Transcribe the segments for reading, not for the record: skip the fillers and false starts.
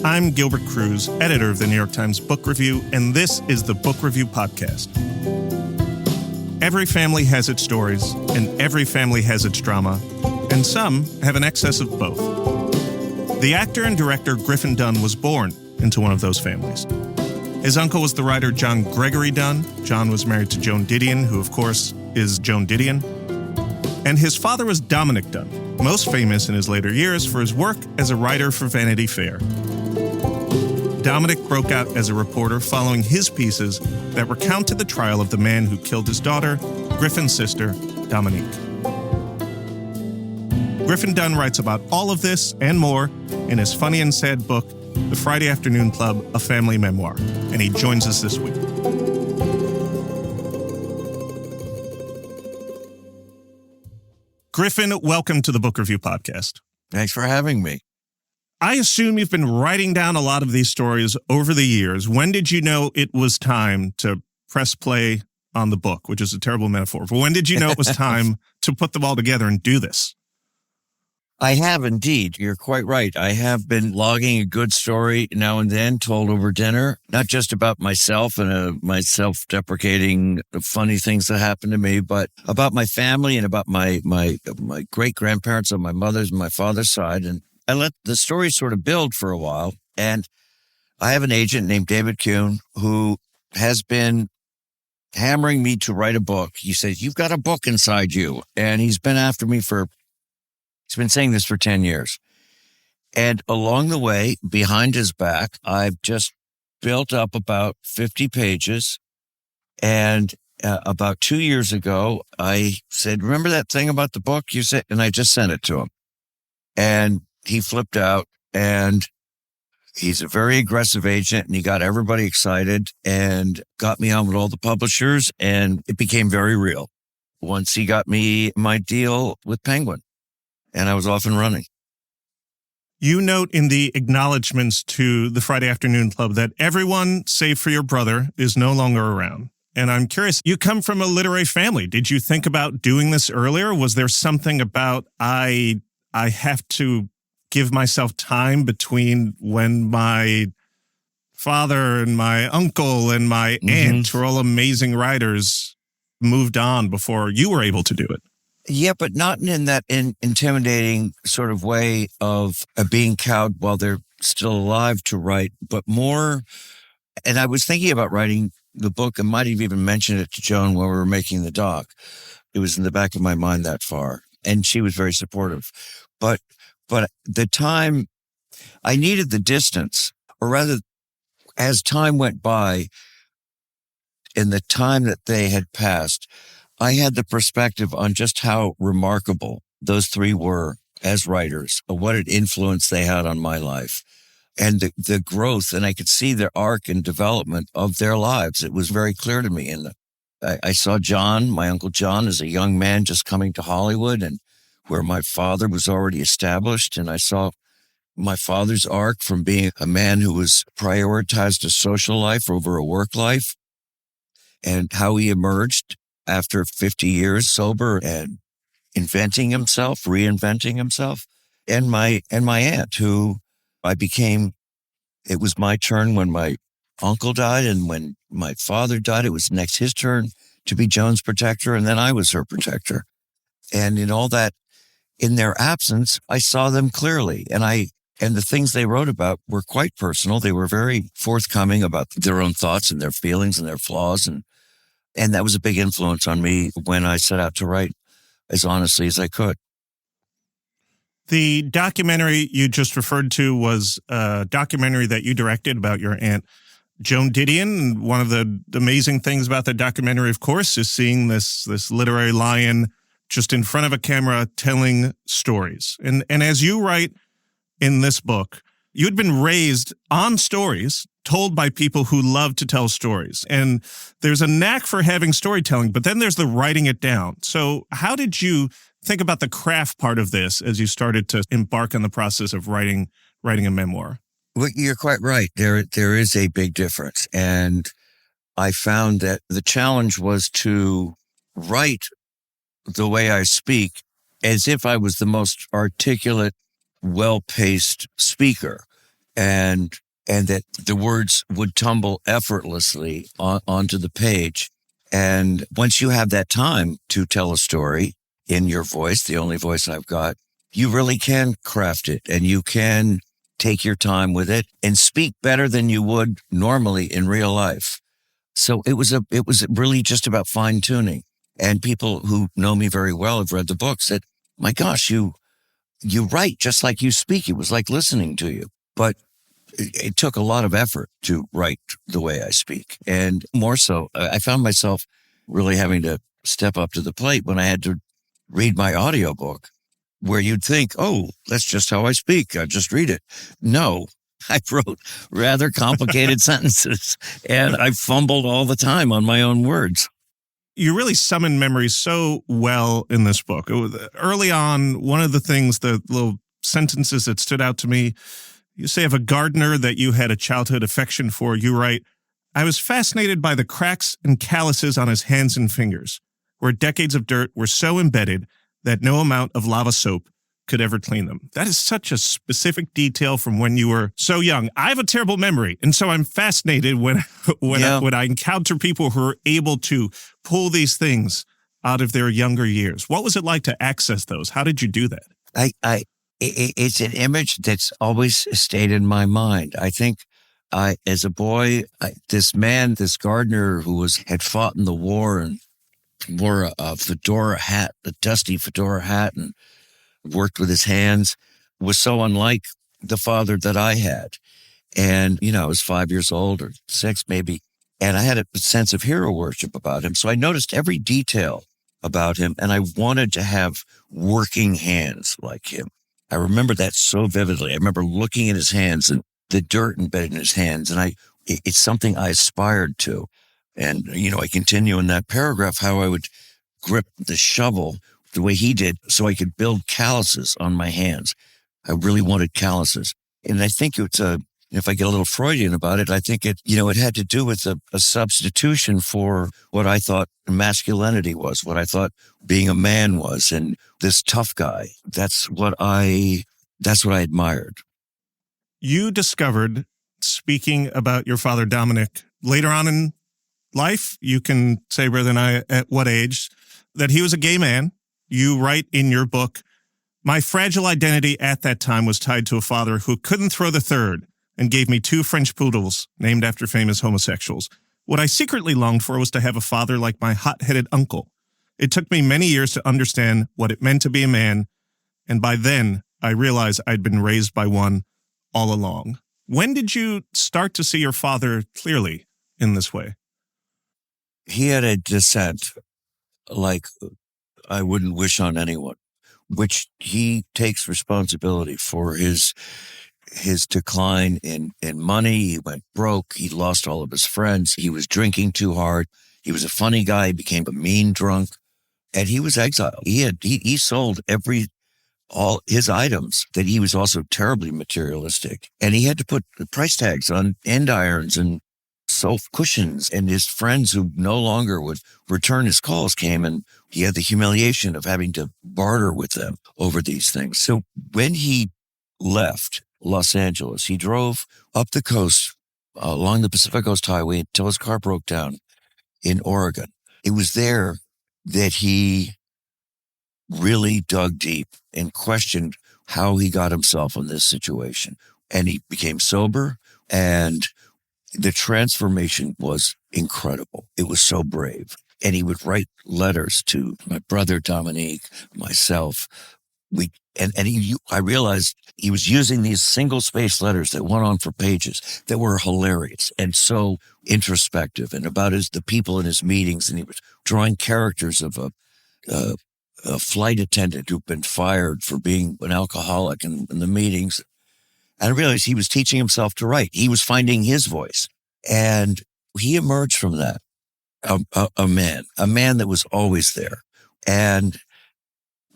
I'm Gilbert Cruz, editor of the New York Times Book Review, and this is the Book Review Podcast. Every family has its stories, and every family has its drama, and some have an excess of both. The actor and director Griffin Dunne was born into one of those families. His uncle was the writer John Gregory Dunne. John was married to Joan Didion, who, of course, is Joan Didion. And his father was Dominick Dunne, most famous in his later years for his work as a writer for Vanity Fair. Dominic broke out as a reporter following his pieces that recounted the trial of the man who killed his daughter, Griffin's sister, Dominique. Griffin Dunne writes about all of this and more in his funny and sad book, The Friday Afternoon Club, A Family Memoir, and he joins us this week. Griffin, welcome to the Book Review Podcast. Thanks for having me. I assume you've been writing down a lot of these stories over the years. When did you know it was time to press play on the book, which is a terrible metaphor, but when did you know it was time to put them all together and do this? I have indeed. You're quite right. I have been logging a good story now and then, told over dinner, not just about myself and my self-deprecating funny things that happened to me, but about my family and about my great-grandparents on my mother's and my father's side. And I let the story sort of build for a while. And I have an agent named David Kuhn who has been hammering me to write a book. He says, "You've got a book inside you." And he's been after me he's been saying this for 10 years. And along the way, behind his back, I've just built up about 50 pages. And about 2 years ago, I said, "Remember that thing about the book you said?" And I just sent it to him. And he flipped out, and he's a very aggressive agent, and he got everybody excited and got me on with all the publishers, and it became very real once he got me my deal with Penguin. And I was off and running. You note in the acknowledgments to the Friday Afternoon Club that everyone, save for your brother, is no longer around. And I'm curious, you come from a literary family. Did you think about doing this earlier? Was there something about, I have to give myself time between when my father and my uncle and my aunt, who are all amazing writers, moved on before you were able to do it? Yeah, but not in that intimidating sort of way of being cowed while they're still alive to write, but more. And I was thinking about writing the book and might have even mentioned it to Joan when we were making the doc. It was in the back of my mind that far. And she was very supportive. But the time, I needed the distance, or rather, as time went by, in the time that they had passed, I had the perspective on just how remarkable those three were as writers, what an influence they had on my life, and the growth, and I could see the arc and development of their lives. It was very clear to me. And I saw John, my Uncle John, as a young man just coming to Hollywood, and where my father was already established. And I saw my father's arc from being a man who was prioritized a social life over a work life, and how he emerged after 50 years sober and reinventing himself. And my aunt, who it was my turn when my uncle died, and when my father died, it was next his turn to be Joan's protector, and then I was her protector. And in all that, in their absence, I saw them clearly. And the things they wrote about were quite personal. They were very forthcoming about their own thoughts and their feelings and their flaws. And that was a big influence on me when I set out to write as honestly as I could. The documentary you just referred to was a documentary that you directed about your aunt, Joan Didion. And one of the amazing things about the documentary, of course, is seeing this literary lion just in front of a camera telling stories. And as you write in this book, you had been raised on stories told by people who love to tell stories. And there's a knack for having storytelling, but then there's the writing it down. So how did you think about the craft part of this as you started to embark on the process of writing a memoir? Well, you're quite right. There is a big difference. And I found that the challenge was to write the way I speak as if I was the most articulate, well-paced speaker. and that the words would tumble effortlessly onto the page. And once you have that time to tell a story in your voice, the only voice I've got, you really can craft it, and you can take your time with it and speak better than you would normally in real life. So it was really just about fine tuning. And people who know me very well have read the book, said, my gosh, you write just like you speak. It was like listening to you. But it took a lot of effort to write the way I speak. And more so, I found myself really having to step up to the plate when I had to read my audiobook, where you'd think, oh, that's just how I speak. I just read it. No, I wrote rather complicated sentences, and I fumbled all the time on my own words. You really summon memories so well in this book. Early on, one of the things, the little sentences that stood out to me, you say of a gardener that you had a childhood affection for, you write, I was fascinated by the cracks and calluses on his hands and fingers, where decades of dirt were so embedded that no amount of lava soap could ever clean them. That is such a specific detail from when you were so young. I have a terrible memory, and so I'm fascinated when I encounter people who are able to pull these things out of their younger years. What was it like to access those? How did you do that? It's an image that's always stayed in my mind. I think as a boy, this gardener who had fought in the war and wore a fedora hat, a dusty fedora hat, and worked with his hands, was so unlike the father that I had. And, I was 5 years old or 6 maybe, and I had a sense of hero worship about him. So I noticed every detail about him, and I wanted to have working hands like him. I remember that so vividly. I remember looking at his hands and the dirt embedded in his hands, and it's something I aspired to. And, I continue in that paragraph how I would grip the shovel the way he did so I could build calluses on my hands. I really wanted calluses. And I think if I get a little Freudian about it, I think it had to do with a substitution for what I thought masculinity was, what I thought being a man was, and this tough guy. That's what I admired. You discovered, speaking about your father, Dominic, later on in life, you can say rather than I at what age, that he was a gay man. You write in your book, my fragile identity at that time was tied to a father who couldn't throw the third and gave me 2 French poodles named after famous homosexuals. What I secretly longed for was to have a father like my hot-headed uncle. It took me many years to understand what it meant to be a man, and by then I realized I'd been raised by one all along. When did you start to see your father clearly in this way? He had a descent like I wouldn't wish on anyone, which he takes responsibility for his decline in money. He went broke. He lost all of his friends. He was drinking too hard. He was a funny guy. He became a mean drunk, and he was exiled. He sold all his items. That he was also terribly materialistic, and he had to put the price tags on end irons and sofa cushions, and his friends who no longer would return his calls came, and he had the humiliation of having to barter with them over these things. So when he left Los Angeles, he drove up the coast along the Pacific Coast Highway until his car broke down in Oregon. It was there that he really dug deep and questioned how he got himself in this situation. And he became sober, and the transformation was incredible. It was so brave. And he would write letters to my brother, Dominique, myself. I realized he was using these single-space letters that went on for pages that were hilarious and so introspective, and about the people in his meetings. And he was drawing characters of a flight attendant who'd been fired for being an alcoholic in the meetings. And I realized he was teaching himself to write. He was finding his voice. And he emerged from that, a man that was always there. And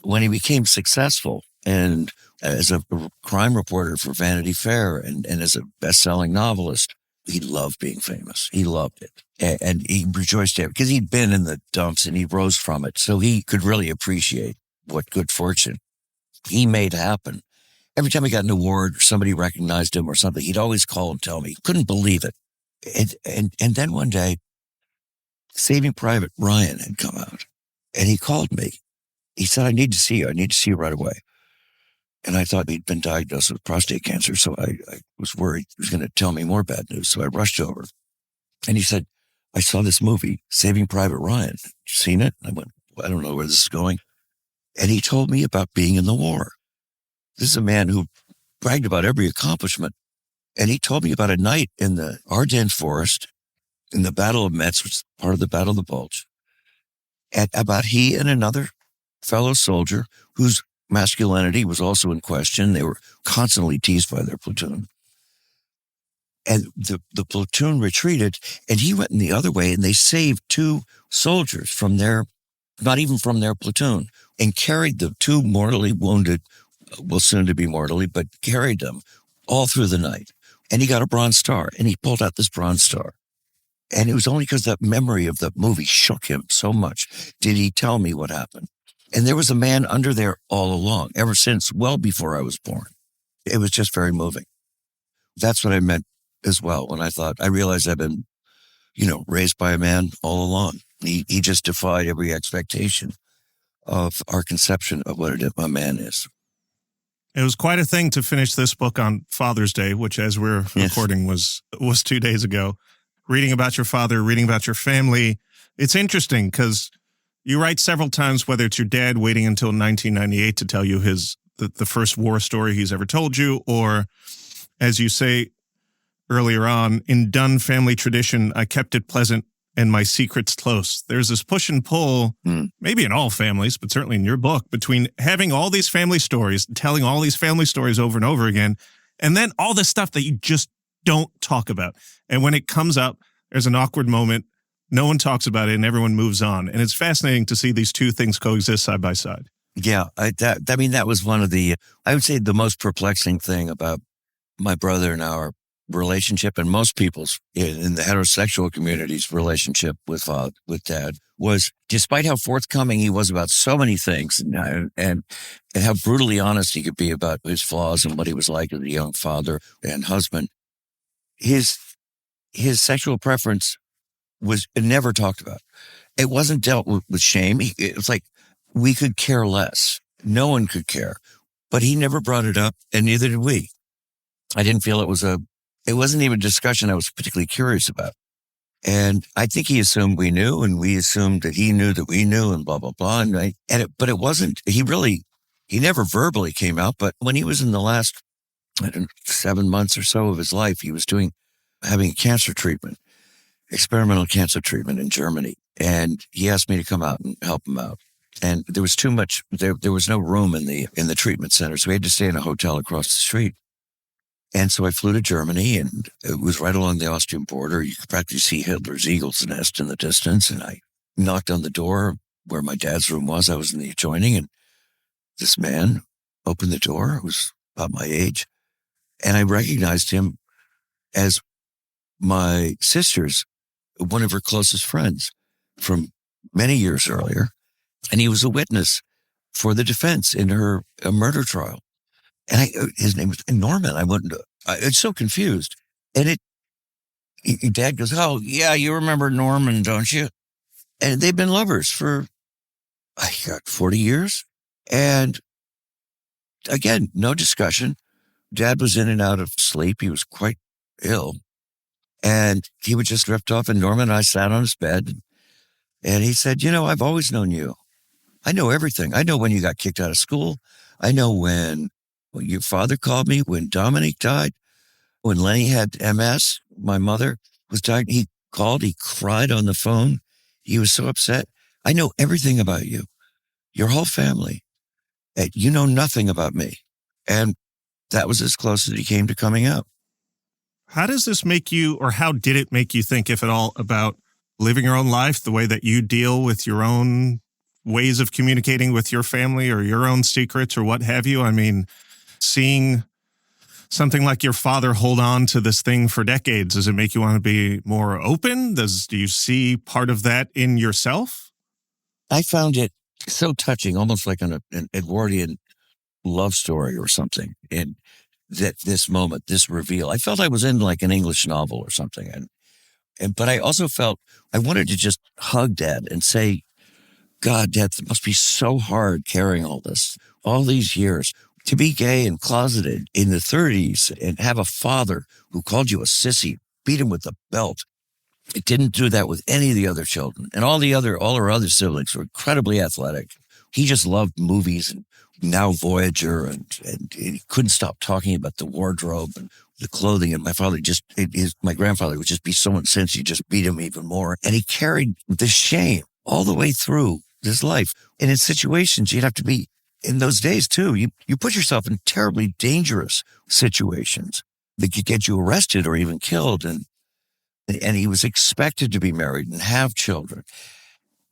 when he became successful, and as a crime reporter for Vanity Fair and as a best-selling novelist, he loved being famous. He loved it. And he rejoiced there because he'd been in the dumps and he rose from it. So he could really appreciate what good fortune he made happen. Every time he got an award or somebody recognized him or something, he'd always call and tell me. Couldn't believe it. And then one day, Saving Private Ryan had come out, and he called me. He said, I need to see you. I need to see you right away. And I thought he'd been diagnosed with prostate cancer, so I was worried he was going to tell me more bad news. So I rushed over. And he said, I saw this movie, Saving Private Ryan. You seen it? I went, I don't know where this is going. And he told me about being in the war. This is a man who bragged about every accomplishment. And he told me about a night in the Ardennes forest in the Battle of Metz, which is part of the Battle of the Bulge, and about he and another fellow soldier whose masculinity was also in question. They were constantly teased by their platoon. And the platoon retreated, and he went in the other way, and they saved two soldiers from their, not even from their platoon, and carried the two mortally wounded, well, soon to be mortally, but carried them all through the night. And he got a Bronze Star, and he pulled out this Bronze Star. And it was only because that memory of the movie shook him so much did he tell me what happened. And there was a man under there all along, ever since, well before I was born. It was just very moving. That's what I meant as well when I thought, I realized I've been, raised by a man all along. He just defied every expectation of our conception of what a man is. It was quite a thing to finish this book on Father's Day, which, as we're recording, was 2 days ago. Reading about your father, reading about your family. It's interesting because you write several times, whether it's your dad waiting until 1998 to tell you the first war story he's ever told you, or, as you say earlier on, in Dunne family tradition, I kept it pleasant and my secrets close. There's this push and pull, maybe in all families, but certainly in your book, between having all these family stories, telling all these family stories over and over again, and then all the stuff that you just don't talk about. And when it comes up, there's an awkward moment. No one talks about it and everyone moves on. And it's fascinating to see these two things coexist side by side. Yeah, that was one of the, I would say the most perplexing thing about my brother and our relationship, and most people's in the heterosexual community's relationship with dad, was despite how forthcoming he was about so many things and how brutally honest he could be about his flaws and what he was like as a young father and husband, his sexual preference was never talked about. It wasn't dealt with shame. It was like we could care less. No one could care. But he never brought it up, and neither did we. I didn't feel it wasn't even a discussion I was particularly curious about. And I think he assumed we knew, and we assumed that he knew that we knew, and blah, blah, blah. But it wasn't, he never verbally came out, but when he was in the last, 7 months or so of his life, he was having cancer treatment, experimental cancer treatment in Germany. And he asked me to come out and help him out. And there was too much, there was no room in the treatment center. So we had to stay in a hotel across the street. And so I flew to Germany, and it was right along the Austrian border. You could practically see Hitler's eagle's nest in the distance. And I knocked on the door where my dad's room was. I was in the adjoining, and this man opened the door. It was about my age. And I recognized him as my sister's, one of her closest friends from many years earlier. And he was a witness for the defense in her murder trial. And his name was Norman. I was so confused. And Dad goes, oh, yeah, you remember Norman, don't you? And they've been lovers for, 40 years. And again, no discussion. Dad was in and out of sleep. He was quite ill. And he would just drift off, and Norman and I sat on his bed. And he said, I've always known you. I know everything. I know when you got kicked out of school. I know when your father called me, when Dominique died, when Lenny had MS, my mother was died. He called, he cried on the phone. He was so upset. I know everything about you, your whole family. And you know nothing about me. And that was as close as he came to coming out. How does this make you, or how did it make you think, if at all, about living your own life, the way that you deal with your own ways of communicating with your family or your own secrets or what have you? I mean, seeing something like your father hold on to this thing for decades, does it make you want to be more open? Do you see part of that in yourself? I found it so touching, almost like an Edwardian love story or something. And that this moment, this reveal, I felt I was in like an English novel or something. But I also felt I wanted to just hug Dad and say, God, Dad, it must be so hard carrying all this, all these years. To be gay and closeted in the 30s and have a father who called you a sissy, beat him with a belt. It didn't do that with any of the other children. And all our other siblings were incredibly athletic. He just loved movies and now Voyager and he couldn't stop talking about the wardrobe and the clothing. And my father my grandfather would just be so incensed, he just beat him even more. And he carried the shame all the way through his life. And in situations, you'd have to be, in those days too, you put yourself in terribly dangerous situations that could get you arrested or even killed. And he was expected to be married and have children.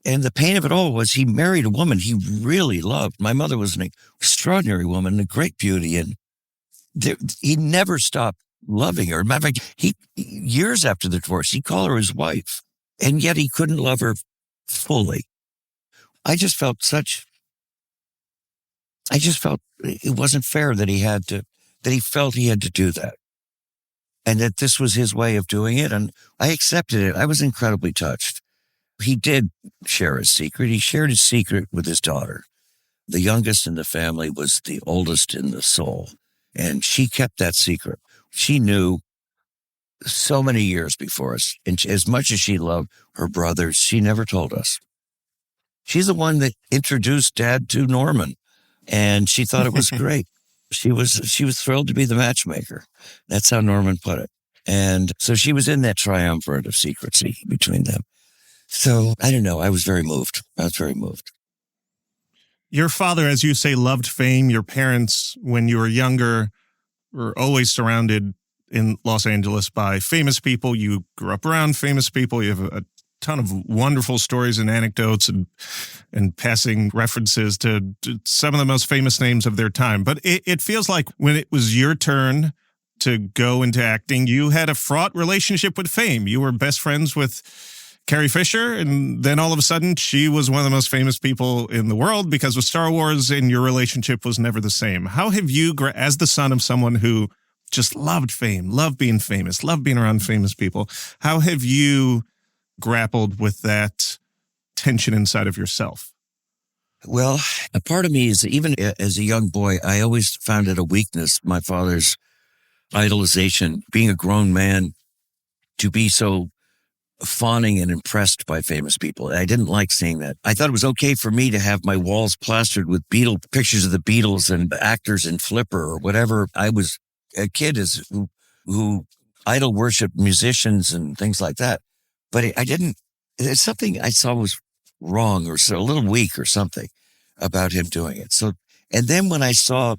And the pain of it all was he married a woman he really loved. My mother was an extraordinary woman, a great beauty. And he never stopped loving her. Matter of fact, years after the divorce, he'd call her his wife. And yet he couldn't love her fully. I just felt it wasn't fair that he felt he had to do that. And that this was his way of doing it. And I accepted it. I was incredibly touched. He did share his secret. He shared his secret with his daughter. The youngest in the family was the oldest in the soul. And she kept that secret. She knew so many years before us. And as much as she loved her brothers, she never told us. She's the one that introduced Dad to Norman. And she thought it was great. She was thrilled to be the matchmaker. That's how Norman put it. And so she was in that triumvirate of secrecy between them. So I don't know. I was very moved. Your father, as you say, loved fame. Your parents, when you were younger, were always surrounded in Los Angeles by famous people. You grew up around famous people. You have a ton of wonderful stories and anecdotes and passing references to some of the most famous names of their time. But it feels like when it was your turn to go into acting, you had a fraught relationship with fame. You were best friends with Carrie Fisher, and then all of a sudden she was one of the most famous people in the world because of Star Wars, and your relationship was never the same. How have you, as the son of someone who just loved fame, loved being famous, loved being around famous people, how have you grappled with that tension inside of yourself? Well, a part of me is, even as a young boy, I always found it a weakness, my father's idolization, being a grown man, to be so fawning and impressed by famous people. I didn't like seeing that. I thought it was okay for me to have my walls plastered with pictures of the Beatles and actors in Flipper or whatever. I was a kid who idol worshiped musicians and things like that. But it's something I saw was wrong or so a little weak or something about him doing it. So, and then when I saw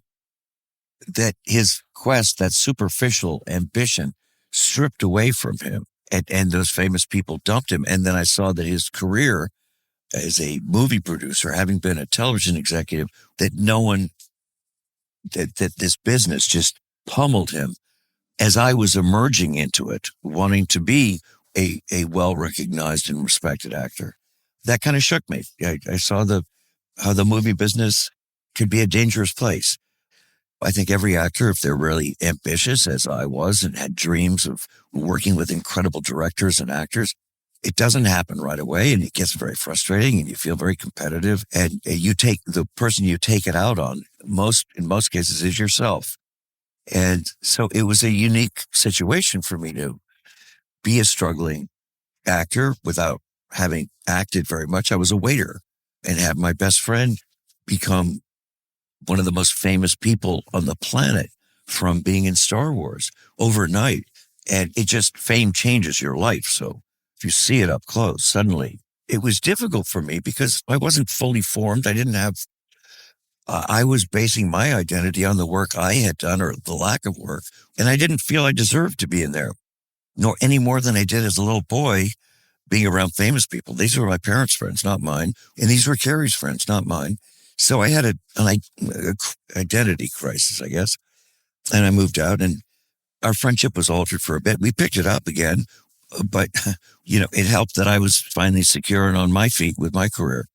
that his quest, that superficial ambition, stripped away from him, and those famous people dumped him. And then I saw that his career as a movie producer, having been a television executive, that this business just pummeled him as I was emerging into it, wanting to be a well-recognized and respected actor. That kind of shook me. I saw how the movie business could be a dangerous place. I think every actor, if they're really ambitious, as I was, and had dreams of working with incredible directors and actors, it doesn't happen right away, and it gets very frustrating, and you feel very competitive. And the person you take it out on, in most cases, is yourself. And so it was a unique situation for me to be a struggling actor without having acted very much. I was a waiter and had my best friend become one of the most famous people on the planet from being in Star Wars overnight. And fame changes your life. So if you see it up close, suddenly it was difficult for me because I wasn't fully formed. I was basing my identity on the work I had done or the lack of work. And I didn't feel I deserved to be in there, nor any more than I did as a little boy being around famous people. These were my parents' friends, not mine. And these were Carrie's friends, not mine. So I had an identity crisis, I guess. And I moved out, and our friendship was altered for a bit. We picked it up again, but, it helped that I was finally secure and on my feet with my career.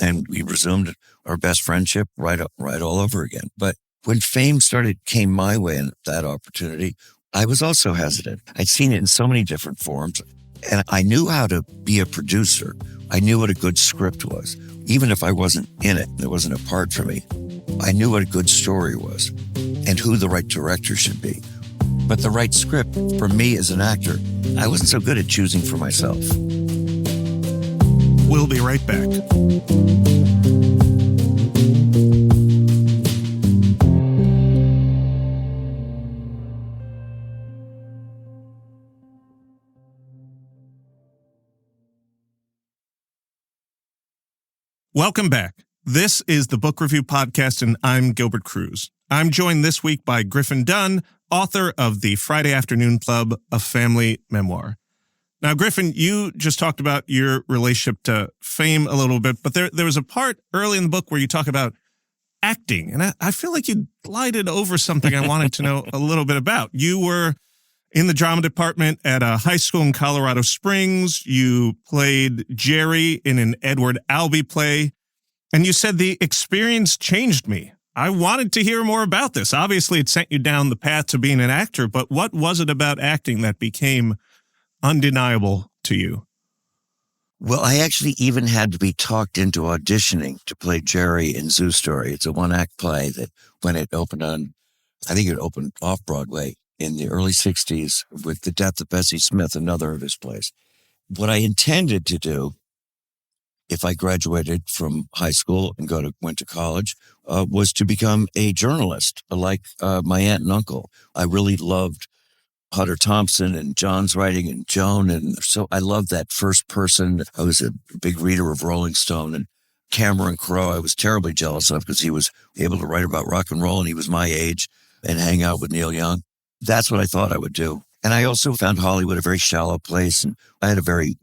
And we resumed our best friendship right all over again. But when fame came my way in that opportunity, I was also hesitant. I'd seen it in so many different forms, and I knew how to be a producer. I knew what a good script was. Even if I wasn't in it, it wasn't a part for me, I knew what a good story was and who the right director should be. But the right script, for me as an actor, I wasn't so good at choosing for myself. We'll be right back. Welcome back. This is the Book Review Podcast, and I'm Gilbert Cruz. I'm joined this week by Griffin Dunne, author of the Friday Afternoon Club, a family memoir. Now, Griffin, you just talked about your relationship to fame a little bit, but there was a part early in the book where you talk about acting, and I feel like you glided over something I wanted to know a little bit about. You were in the drama department at a high school in Colorado Springs. You played Jerry in an Edward Albee play, and you said the experience changed me. I wanted to hear more about this. Obviously, it sent you down the path to being an actor, but what was it about acting that became undeniable to you? Well, I actually even had to be talked into auditioning to play Jerry in Zoo Story. It's a one-act play that when it opened I think it opened off-Broadway in the early 60s with the death of Bessie Smith, another of his plays. What I intended to do, if I graduated from high school and went to college, was to become a journalist, like my aunt and uncle. I really loved Hunter Thompson and John's writing and Joan. And so I loved that first person. I was a big reader of Rolling Stone, and Cameron Crowe I was terribly jealous of because he was able to write about rock and roll and he was my age and hang out with Neil Young. That's what I thought I would do. And I also found Hollywood a very shallow place. And I had a very,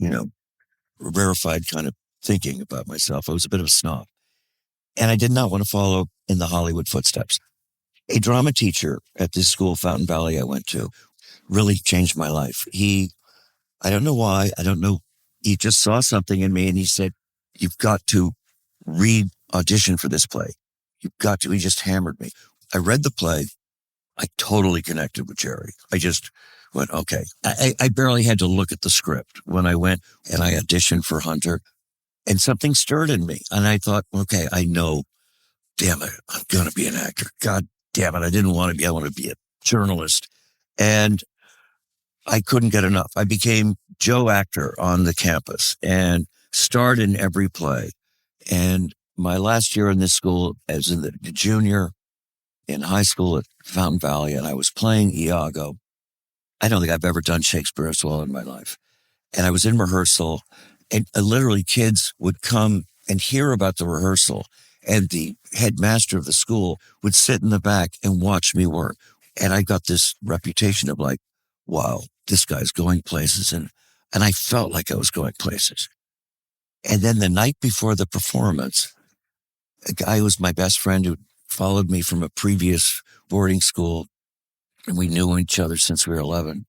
rarefied kind of thinking about myself. I was a bit of a snob. And I did not want to follow in the Hollywood footsteps. A drama teacher at this school, Fountain Valley, I went to, really changed my life. I don't know why, I don't know. He just saw something in me and he said, "You've got to audition for this play. You've got to." He just hammered me. I read the play. I totally connected with Jerry. I just went, okay. I barely had to look at the script when I went and I auditioned for Hunter, and something stirred in me. And I thought, okay, I know, damn it, I'm going to be an actor. God damn it. I didn't want to be. I want to be a journalist. And I couldn't get enough. I became Joe Actor on the campus and starred in every play. And my last year in this school, as in the junior in high school at Fountain Valley, and I was playing Iago. I don't think I've ever done Shakespeare as well in my life. And I was in rehearsal, and literally kids would come and hear about the rehearsal, and the headmaster of the school would sit in the back and watch me work. And I got this reputation of like, wow, this guy's going places. And I felt like I was going places. And then the night before the performance, a guy who was my best friend who followed me from a previous boarding school, and we knew each other since we were 11.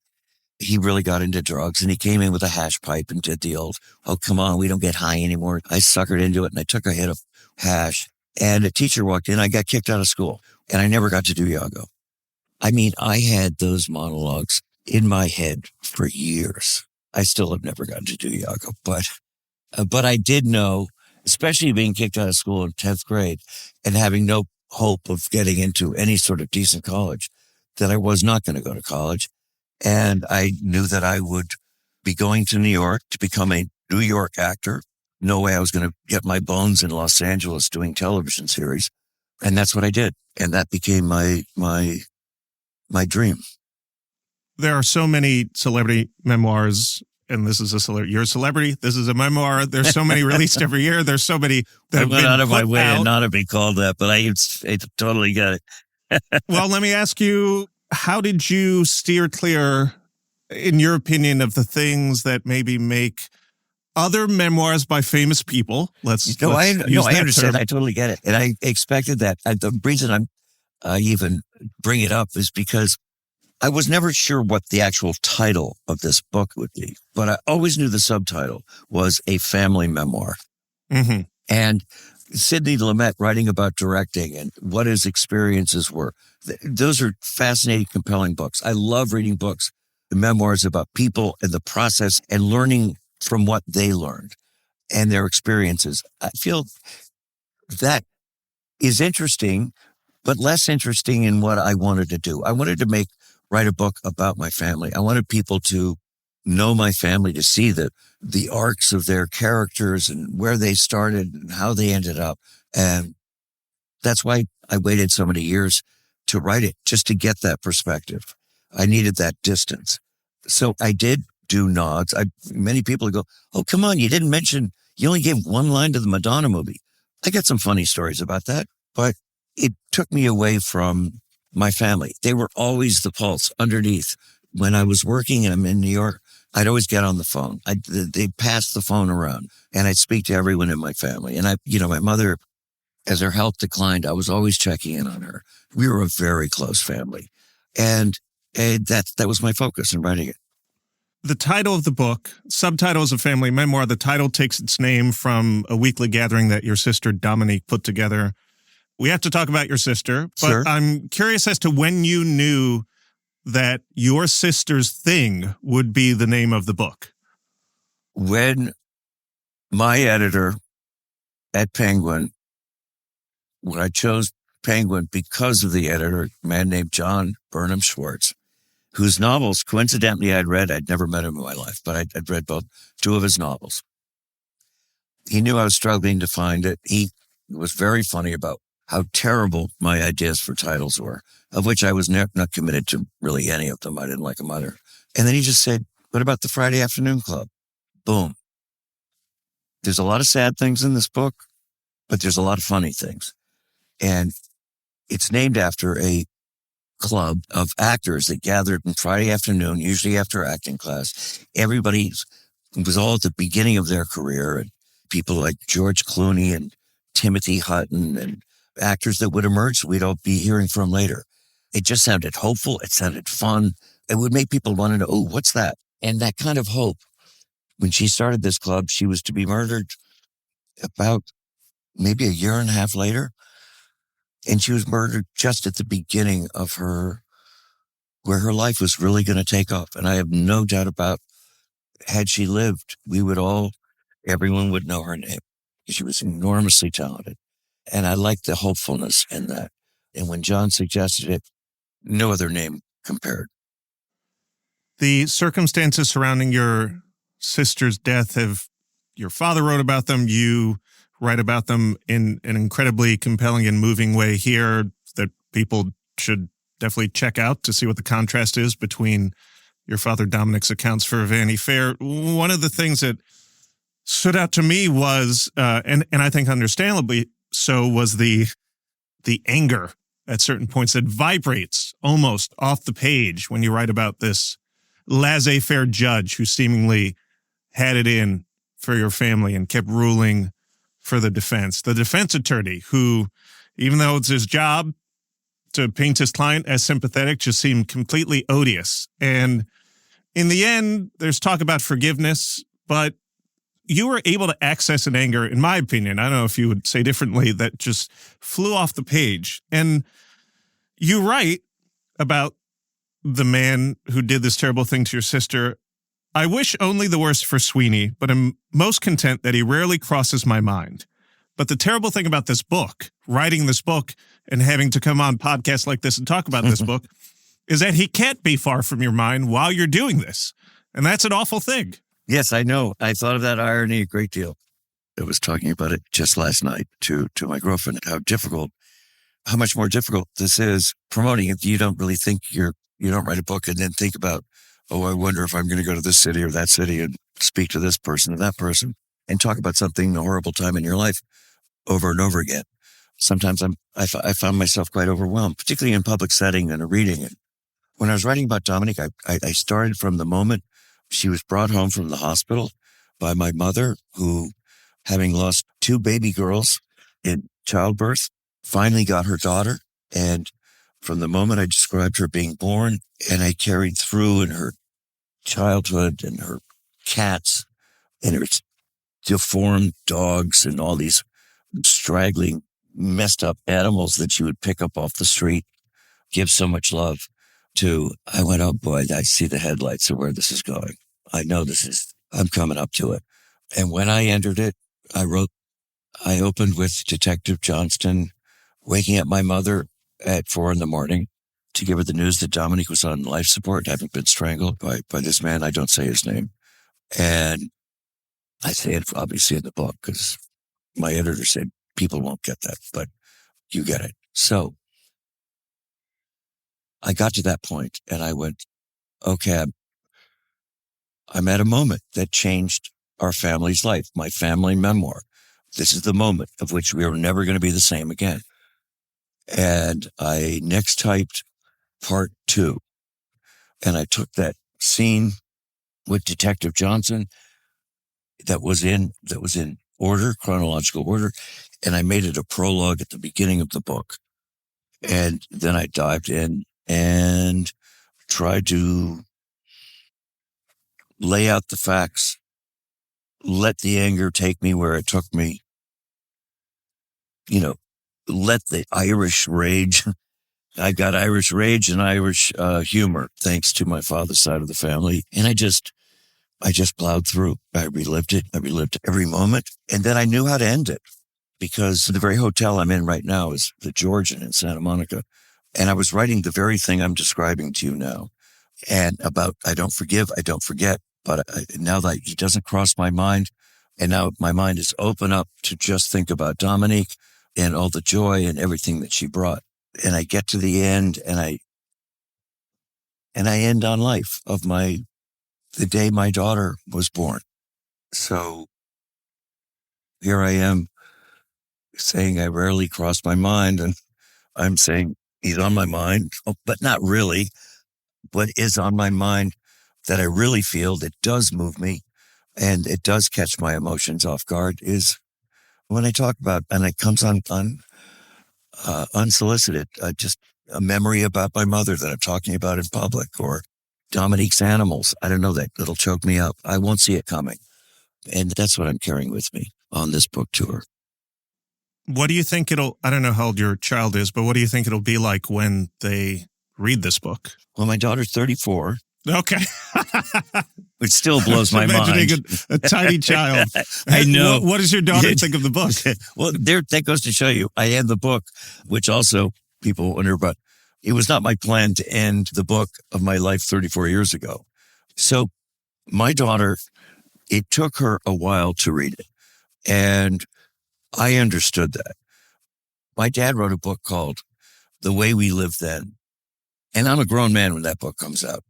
He really got into drugs, and he came in with a hash pipe and did the old, "Oh, come on, we don't get high anymore." I suckered into it, and I took a hit of hash, and a teacher walked in. I got kicked out of school, and I never got to do Iago. I mean, I had those monologues in my head for years. I still have never gotten to do Iago, but I did know, especially being kicked out of school in 10th grade and having no hope of getting into any sort of decent college, that I was not going to go to college. And I knew that I would be going to New York to become a New York actor. No way I was going to get my bones in Los Angeles doing television series. And that's what I did. And that became my dream. There are so many celebrity memoirs, and this is you're a celebrity. This is a memoir. There's so many released every year. There's so many that I have went been out of my put way out. not to be called that, but I totally got it. Well, let me ask you, how did you steer clear, in your opinion, of the things that maybe make other memoirs by famous people? I understand. I totally get it. And I expected that. The reason I even bring it up is because I was never sure what the actual title of this book would be, but I always knew the subtitle was a family memoir. Mm-hmm. And Sidney Lumet writing about directing and what his experiences were. Those are fascinating, compelling books. I love reading books, the memoirs about people and the process and learning from what they learned and their experiences. I feel that is interesting, but less interesting in what I wanted to do. I wanted to write a book about my family. I wanted people to know my family, to see the arcs of their characters and where they started and how they ended up. And that's why I waited so many years to write it, just to get that perspective. I needed that distance. So I did do nods. Many people go, oh, come on, you only gave one line to the Madonna movie. I got some funny stories about that, but it took me away from my family. They were always the pulse underneath. When I was working and I'm in New York, I'd always get on the phone. They'd pass the phone around and I'd speak to everyone in my family. And my mother, as her health declined, I was always checking in on her. We were a very close family. And that was my focus in writing it. The title of the book, subtitle is a family memoir. The title takes its name from a weekly gathering that your sister Dominique put together. We have to talk about your sister, but Sure. I'm curious as to when you knew that Your Sister's Thing would be the name of the book. When my editor at Penguin, when I chose Penguin because of the editor, a man named John Burnham Schwartz, whose novels, coincidentally, I'd read. I'd never met him in my life, but I'd read two of his novels. He knew I was struggling to find it. He was very funny about how terrible my ideas for titles were, of which I was not committed to really any of them. I didn't like them either. And then he just said, what about the Friday Afternoon Club? Boom. There's a lot of sad things in this book, but there's a lot of funny things. And it's named after a club of actors that gathered on Friday afternoon, usually after acting class. Everybody was all at the beginning of their career, and people like George Clooney and Timothy Hutton and actors that would emerge we'd all be hearing from later. It just sounded hopeful. It sounded fun. It would make people want to know, oh, what's that? And that kind of hope. When she started this club, she was to be murdered about maybe a year and a half later. And she was murdered just at the beginning of where her life was really going to take off. And I have no doubt about, had she lived, everyone would know her name. She was enormously talented. And I liked the hopefulness in that. And when John suggested it, no other name compared. The circumstances surrounding your sister's death your father wrote about them. You write about them in an incredibly compelling and moving way here that people should definitely check out to see what the contrast is between your father Dominick's accounts for Vanity Fair. One of the things that stood out to me was, and I think understandably so, was the anger at certain points that vibrates almost off the page when you write about this laissez-faire judge who seemingly had it in for your family and kept ruling for the defense. The defense attorney who, even though it's his job to paint his client as sympathetic, just seemed completely odious. And in the end, there's talk about forgiveness, but you were able to access an anger, in my opinion, I don't know if you would say differently, that just flew off the page. And you write about the man who did this terrible thing to your sister. I wish only the worst for Sweeney, but I'm most content that he rarely crosses my mind. But the terrible thing about this book, writing this book and having to come on podcasts like this and talk about this book, is that he can't be far from your mind while you're doing this. And that's an awful thing. Yes, I know. I thought of that irony a great deal. I was talking about it just last night to my girlfriend, how much more difficult this is promoting it. You don't really think you don't write a book and then think about, oh, I wonder if I'm going to go to this city or that city and speak to this person or that person and talk about something, a horrible time in your life over and over again. Sometimes I found myself quite overwhelmed, particularly in public setting and a reading. And when I was writing about Dominique, I started from the moment she was brought home from the hospital by my mother, who, having lost 2 baby girls in childbirth, finally got her daughter. And from the moment I described her being born, and I carried through in her childhood and her cats and her deformed dogs and all these straggling, messed up animals that she would pick up off the street, give so much love to. I went, oh boy, I see the headlights of where this is going. I know I'm coming up to it. And when I entered it, I opened with Detective Johnston waking up my mother at 4 a.m. to give her the news that Dominique was on life support, having been strangled by this man. I don't say his name. And I say it obviously in the book because my editor said people won't get that, but you get it. So I got to that point and I went, okay, I'm at a moment that changed our family's life, my family memoir. This is the moment of which we are never going to be the same again. And I next typed part 2. And I took that scene with Detective Johnson that was in order, chronological order, and I made it a prologue at the beginning of the book. And then I dived in and tried to lay out the facts, let the anger take me where it took me, let the Irish rage. I got Irish rage and Irish humor, thanks to my father's side of the family. And I just plowed through. I relived it. I relived every moment. And then I knew how to end it because the very hotel I'm in right now is the Georgian in Santa Monica. And I was writing the very thing I'm describing to you now. And about, I don't forgive, I don't forget. But now that he doesn't cross my mind, and now my mind is open up to just think about Dominique and all the joy and everything that she brought. And I get to the end and I end on life of the day my daughter was born. So here I am saying I rarely cross my mind, and I'm saying he's on my mind, but not really. What is on my mind that I really feel that does move me and it does catch my emotions off guard is when I talk about, and it comes on unsolicited, just a memory about my mother that I'm talking about in public, or Dominique's animals. I don't know, that'll choke me up. I won't see it coming. And that's what I'm carrying with me on this book tour. What do you think I don't know how old your child is, but what do you think it'll be like when they read this book? Well, my daughter's 34. Okay. Which still blows my mind. Imagining a tiny child. I know. What does your daughter think of the book? Well, that goes to show you, I end the book, which also people wonder about. It was not my plan to end the book of my life 34 years ago. So my daughter, it took her a while to read it. And I understood that. My dad wrote a book called The Way We Lived Then. And I'm a grown man when that book comes out.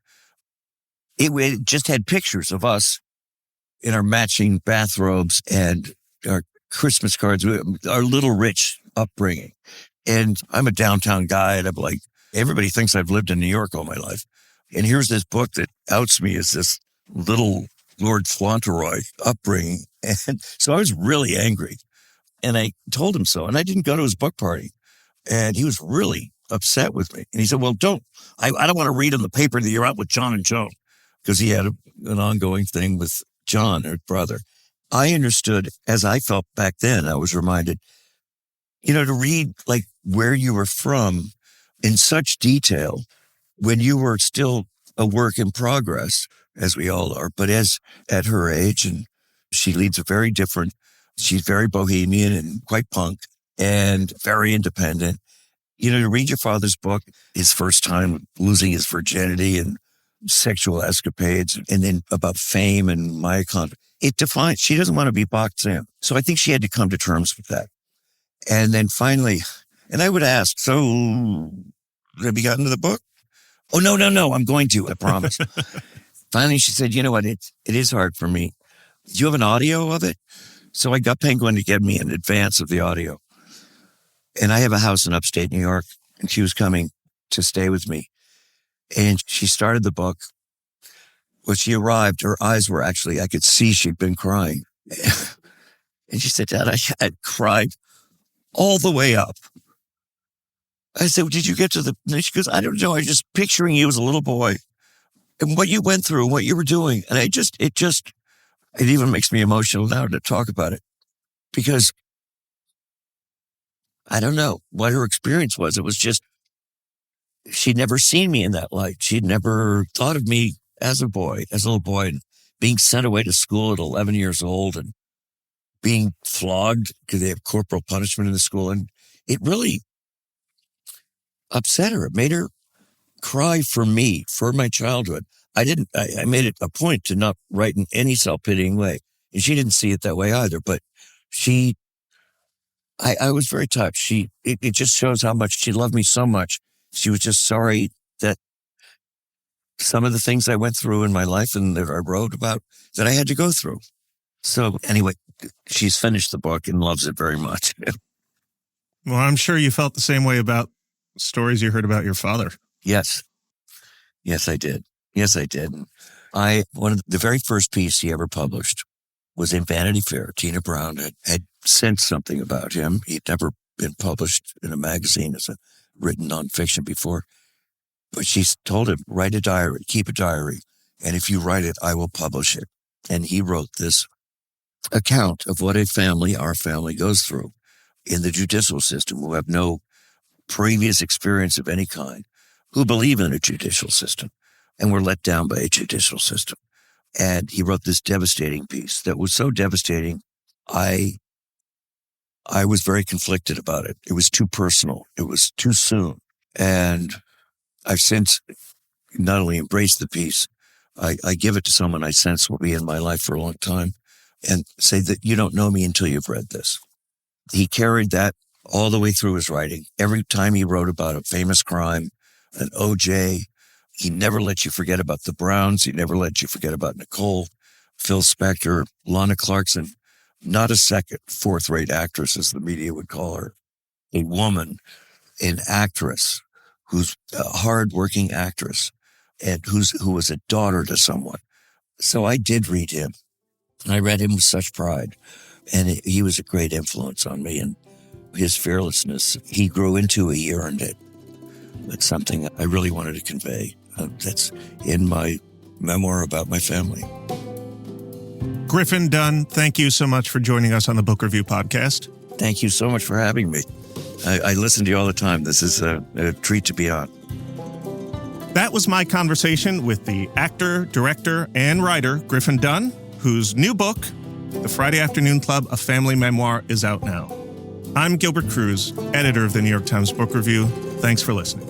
It just had pictures of us in our matching bathrobes and our Christmas cards, our little rich upbringing. And I'm a downtown guy, and I'm like, everybody thinks I've lived in New York all my life. And here's this book that outs me as this little Lord Fauntleroy upbringing. And so I was really angry. And I told him so. And I didn't go to his book party. And he was really upset with me. And he said, well, I don't want to read in the paper that you're out with John and Joan, because he had an ongoing thing with John, her brother. I understood, as I felt back then, I was reminded, to read like where you were from in such detail when you were still a work in progress, as we all are, but at her age, and she leads she's very bohemian and quite punk and very independent. To read your father's book, his first time losing his virginity and sexual escapades, and then about fame and my she doesn't want to be boxed in. So I think she had to come to terms with that. And then finally, and I would ask, so have you gotten to the book? Oh, no, I'm going to, I promise. Finally, she said, you know what, it is hard for me. Do you have an audio of it? So I got Penguin to get me an advance of the audio. And I have a house in upstate New York, and she was coming to stay with me. And she started the book. When she arrived, her eyes were actually, I could see she'd been crying. And she said, Dad, I had cried all the way up. I said, well, did you get to and she goes, I don't know. I was just picturing you as a little boy and what you went through and what you were doing. And it even makes me emotional now to talk about it, because I don't know what her experience was. It was just, she'd never seen me in that light. She'd never thought of me as a little boy, and being sent away to school at 11 years old and being flogged because they have corporal punishment in the school. And it really upset her. It made her cry for me, for my childhood. I made it a point to not write in any self-pitying way. And she didn't see it that way either, but I was very touched. It just shows how much she loved me so much. She was just sorry that some of the things I went through in my life and that I wrote about that I had to go through. So anyway, she's finished the book and loves it very much. Well, I'm sure you felt the same way about stories you heard about your father. Yes. Yes, I did. One of the very first piece he ever published was in Vanity Fair. Tina Brown had sent something about him. He'd never been published in a magazine as a written nonfiction before. But she told him, write a diary, keep a diary. And if you write it, I will publish it. And he wrote this account of what our family goes through in the judicial system, who have no previous experience of any kind, who believe in a judicial system and were let down by a judicial system. And he wrote this devastating piece that was so devastating, I was very conflicted about it. It was too personal. It was too soon. And I've since not only embraced the piece, I give it to someone I sense will be in my life for a long time and say that you don't know me until you've read this. He carried that all the way through his writing. Every time he wrote about a famous crime, an OJ, he never let you forget about the Browns. He never let you forget about Nicole, Phil Spector, Lana Clarkson. Not a second fourth-rate actress, as the media would call her. A woman, an actress, who's a hard-working actress, and who was a daughter to someone. So I did read him. I read him with such pride, and he was a great influence on me. And his fearlessness, he grew into it, he earned it. That's something I really wanted to convey. That's in my memoir about my family. Griffin Dunne, thank you so much for joining us on the Book Review podcast. Thank you so much for having me. I listen to you all the time. This is a treat to be on. That was my conversation with the actor, director, and writer, Griffin Dunne, whose new book, The Friday Afternoon Club, A Family Memoir, is out now. I'm Gilbert Cruz, editor of the New York Times Book Review. Thanks for listening.